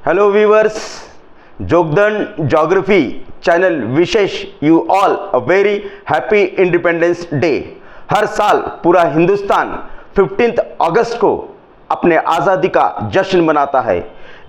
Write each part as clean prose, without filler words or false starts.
Hello viewers, Jogdand geography channel wishes you all a very happy Independence Day. हर साल पूरा हिंदुस्तान 15 अगस्त को अपने आज़ादी का जश्न मनाता है,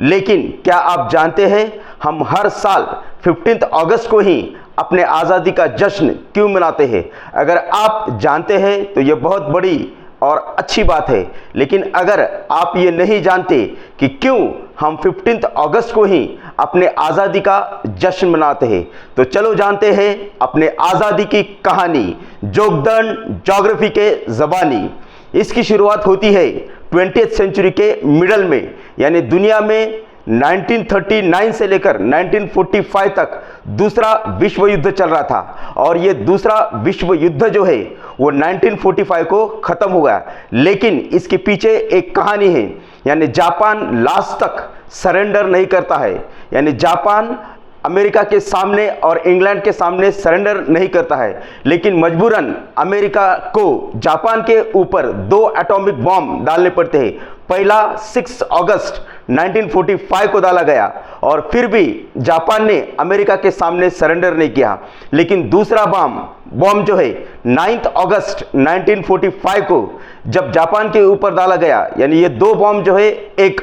लेकिन क्या आप जानते हैं हम हर साल 15 अगस्त को ही अपने आज़ादी का जश्न क्यों मनाते हैं? अगर आप जानते हैं तो ये बहुत बड़ी और अच्छी बात है, लेकिन अगर आप ये नहीं जानते कि क्यों हम 15 अगस्त को ही अपने आज़ादी का जश्न मनाते हैं, तो चलो जानते हैं अपने आज़ादी की कहानी जोगदंड ज्योग्राफी के ज़बानी। इसकी शुरुआत होती है 20th सेंचुरी के मिडल में, यानी दुनिया में 1939 से लेकर 1945 तक दूसरा विश्व युद्ध चल रहा था, और ये दूसरा विश्व युद्ध जो है वो 1945 को ख़त्म हो गया। लेकिन इसके पीछे एक कहानी है, यानी जापान लास्ट तक सरेंडर नहीं करता है, यानी जापान अमेरिका के सामने और इंग्लैंड के सामने सरेंडर नहीं करता है, लेकिन मजबूरन अमेरिका को जापान के ऊपर 2 एटॉमिक बॉम्ब डालने पड़ते हैं। पहला 6 अगस्त 1945 को डाला गया, और फिर भी जापान ने अमेरिका के सामने सरेंडर नहीं किया। लेकिन दूसरा बॉम्ब जो है 9 अगस्त 1945 को जब जापान के ऊपर डाला गया, यानी ये 2 बॉम्ब जो है, एक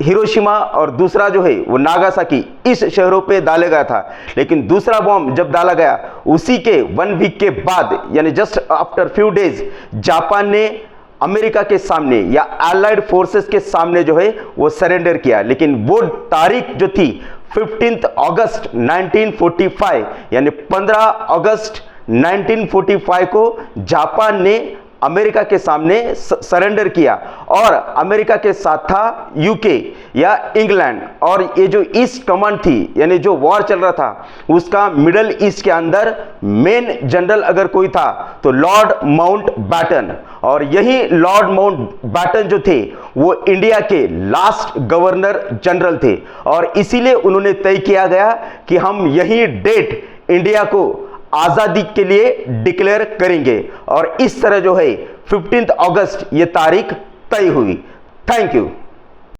हिरोशिमा और दूसरा जो है वो नागासाकी, इस शहरों पे डाला गया था। लेकिन दूसरा बॉम्ब जब डाला गया उसी के 1 वीक के बाद, यानी just after few days, Japan ने अमेरिका के सामने या अलाइड फोर्सेस के सामने जो है वो सरेंडर किया। लेकिन वो तारीख जो थी 15 अगस्त 1945, यानी 15 अगस्त 1945 को जापान ने अमेरिका के सामने सरेंडर किया, और अमेरिका के साथ था यूके या इंग्लैंड। और ये जो ईस्ट कमांड थी, यानी जो वॉर चल रहा था उसका मिडल ईस्ट के अंदर मेन जनरल अगर कोई था तो लॉर्ड माउंटबैटन, और यही लॉर्ड माउंटबैटन जो थे वो इंडिया के लास्ट गवर्नर जनरल थे, और इसीलिए उन्होंने तय किया गया कि हम यही डेट इंडिया को आज़ादी के लिए डिक्लेयर करेंगे, और इस तरह जो है 15 अगस्त ये तारीख तय हुई। Thank you.